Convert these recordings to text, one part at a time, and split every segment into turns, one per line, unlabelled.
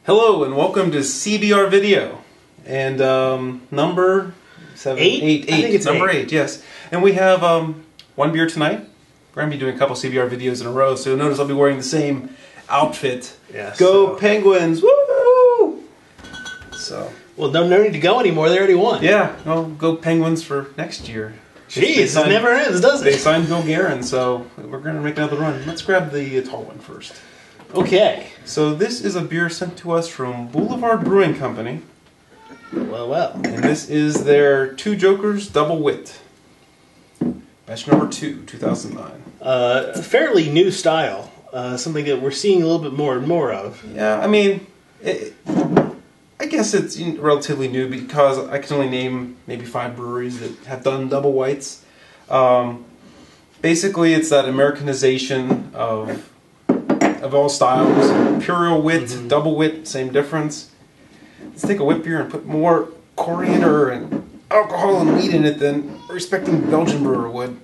Hello and welcome to CBR Video, and number eight.
I think it's
number eight. Yes. And we have one beer tonight. We're gonna be doing a couple CBR videos in a row, so you'll notice I'll be wearing the same outfit.
Yes.
Go Penguins! Woo! So.
Well, no need to go anymore. They already won.
Yeah. Well, go Penguins for next year.
Jeez, it never ends, does it?
They signed Bill Guerin, so we're gonna make another run. Let's grab the tall one first.
Okay.
So this is a beer sent to us from Boulevard Brewing Company.
Well.
And this is their Two Jokers Double Wit. Batch number 2, 2009.
A fairly new style. Something that we're seeing a little bit more and more of.
Yeah, I mean, I guess it's relatively new because I can only name maybe 5 breweries that have done double whites. Basically, it's that Americanization of all styles. Imperial wit, double wit, same difference. Let's take a wit beer and put more coriander and alcohol and wheat in it than a respecting Belgian brewer would.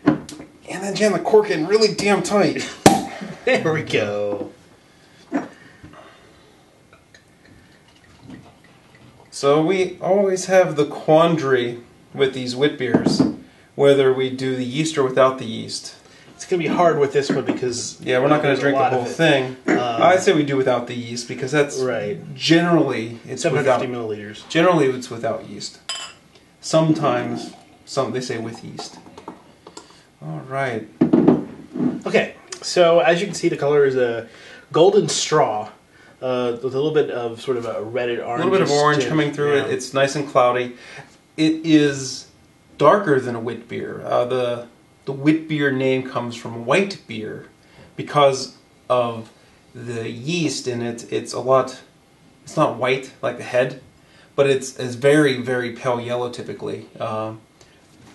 And then jam the cork in really damn tight.
There we go.
So we always have the quandary with these wit beers, whether we do the yeast or without the yeast.
It's going to be hard with this one because...
Yeah, we're not going to drink the whole thing. I'd say we do without the yeast because that's...
Right.
Generally, it's
750 milliliters.
Generally, it's without yeast. Sometimes, they say with yeast. All right.
Okay, so as you can see, the color is a golden straw with a little bit of sort of a red and orange.
A little bit of orange coming through it. It's nice and cloudy. It is darker than a wit beer. The wit beer name comes from white beer because of the yeast in it. It's not white like the head, but it's very, very pale yellow typically.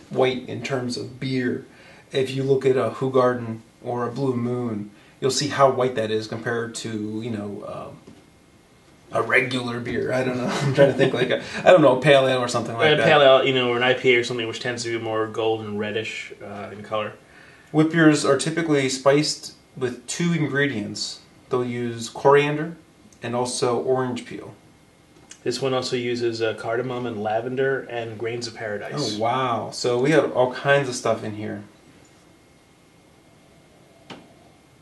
White in terms of beer. If you look at a Hoegaarden or a Blue Moon, you'll see how white that is compared to, a regular beer. I don't know. I'm trying to think like a pale ale or something like that.
Pale ale, or an IPA or something which tends to be more golden reddish in color.
Wit beers are typically spiced with 2 ingredients. They'll use coriander and also orange peel.
This one also uses cardamom and lavender and grains of paradise.
Oh, wow. So we have all kinds of stuff in here.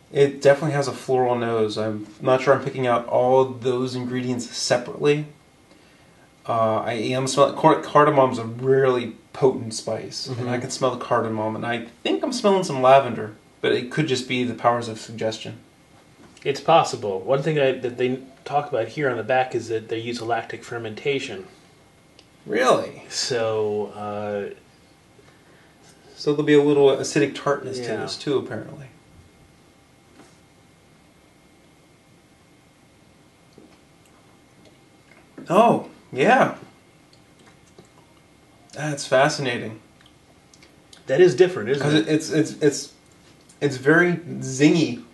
It definitely has a floral nose. I'm not sure I'm picking out all of those ingredients separately. I am smelling... Cardamom's a really potent spice. And I can smell the cardamom, and I think I'm smelling some lavender. But it could just be the powers of suggestion.
It's possible. One thing that they talk about here on the back is that they use a lactic fermentation.
Really?
So...
So there'll be a little acidic tartness to this too, apparently. Oh, yeah. That's fascinating.
That is different, isn't it?
Because it's very zingy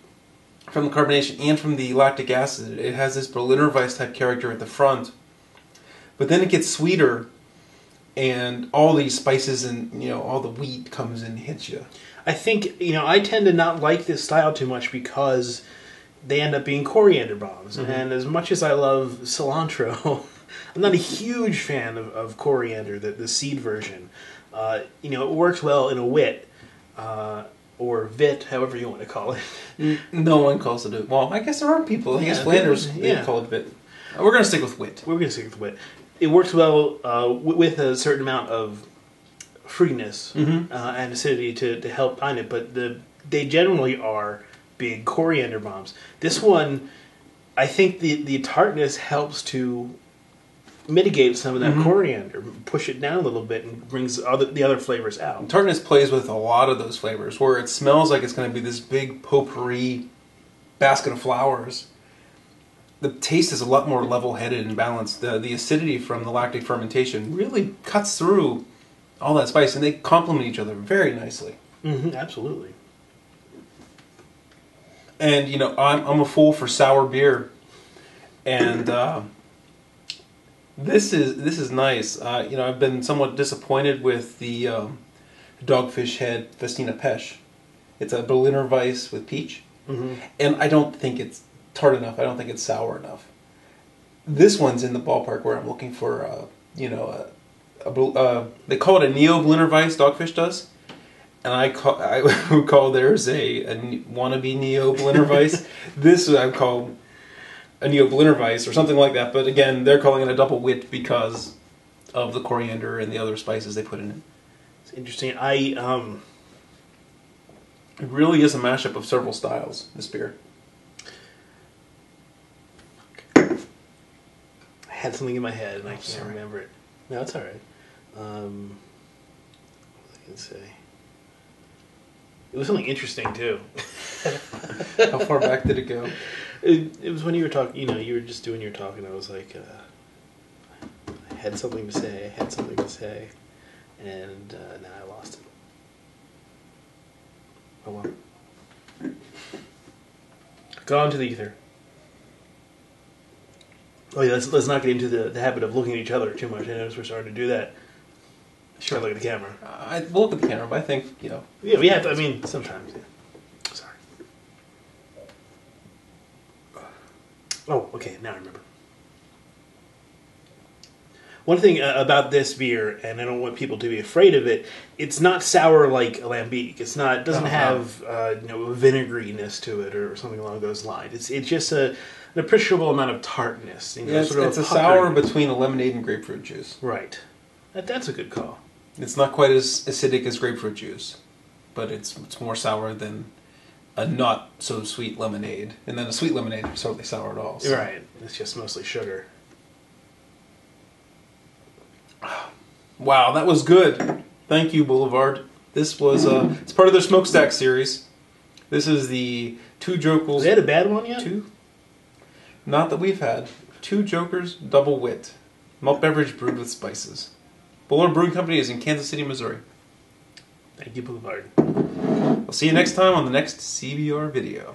from the carbonation and from the lactic acid. It has this Berliner Weiss type character at the front. But then it gets sweeter and all these spices and all the wheat comes and hits you.
I think I tend to not like this style too much because they end up being coriander bombs. And as much as I love cilantro, I'm not a huge fan of coriander, the seed version. It works well in a wit, or vit, however you want to call it.
No one calls it a... Well, I guess there are people. I guess Flanders, they call it vit. We're going to stick with wit.
We're going to stick with wit. It works well with a certain amount of fruitiness and acidity to help bind it, but they generally are big coriander bombs. This one, I think the tartness helps to mitigate some of that coriander, push it down a little bit, and brings the other flavors out.
Tartness plays with a lot of those flavors, where it smells like it's going to be this big potpourri basket of flowers. The taste is a lot more level-headed and balanced. The acidity from the lactic fermentation really cuts through all that spice, and they complement each other very nicely.
Absolutely.
And I'm a fool for sour beer, and this is nice. I've been somewhat disappointed with the Dogfish Head Festina Pesh. It's a Berliner Weiss with peach, and I don't think it's tart enough. I don't think it's sour enough. This one's in the ballpark where I'm looking for, they call it a Neo Blender Weiss, Dogfish does. And I would call theirs a wannabe Neo Blender Weiss. This I would call a Neo Blender Weiss or something like that. But again, they're calling it a double wit because of the coriander and the other spices they put in it.
It's interesting.
It really is a mashup of several styles, this beer.
I had something in my head and I can't remember it. No, it's all right. What was I going to say? It was something interesting too.
How far back did it go?
It was when you were talking. You were just doing your talk, and I was like, I had something to say. And now I lost it. Oh well. Gone to the ether. Oh yeah, let's not get into the habit of looking at each other too much. I notice we're starting to do that. Sure, look at the camera.
We'll look at the camera, but I think,
Yeah, we have to, I mean, sometimes, yeah. Sorry. Oh, okay, now I remember. One thing about this beer, and I don't want people to be afraid of it, it's not sour like Alambic. It doesn't have a vinegaryness to it or something along those lines. It's just an appreciable amount of tartness.
It's a sour between a lemonade and grapefruit juice.
Right. That's a good call.
It's not quite as acidic as grapefruit juice, but it's more sour than a not so sweet lemonade. And then a sweet lemonade is totally sour at all. So.
Right. It's just mostly sugar.
Wow, that was good. Thank you, Boulevard. This was it's part of their Smokestack series. This is the Two Jokers.
They had a bad one yet?
Not that we've had. Two Jokers Double Wit. Malt beverage brewed with spices. Boulevard Brewing Company is in Kansas City, Missouri.
Thank you, Boulevard.
We'll see you next time on the next CBR video.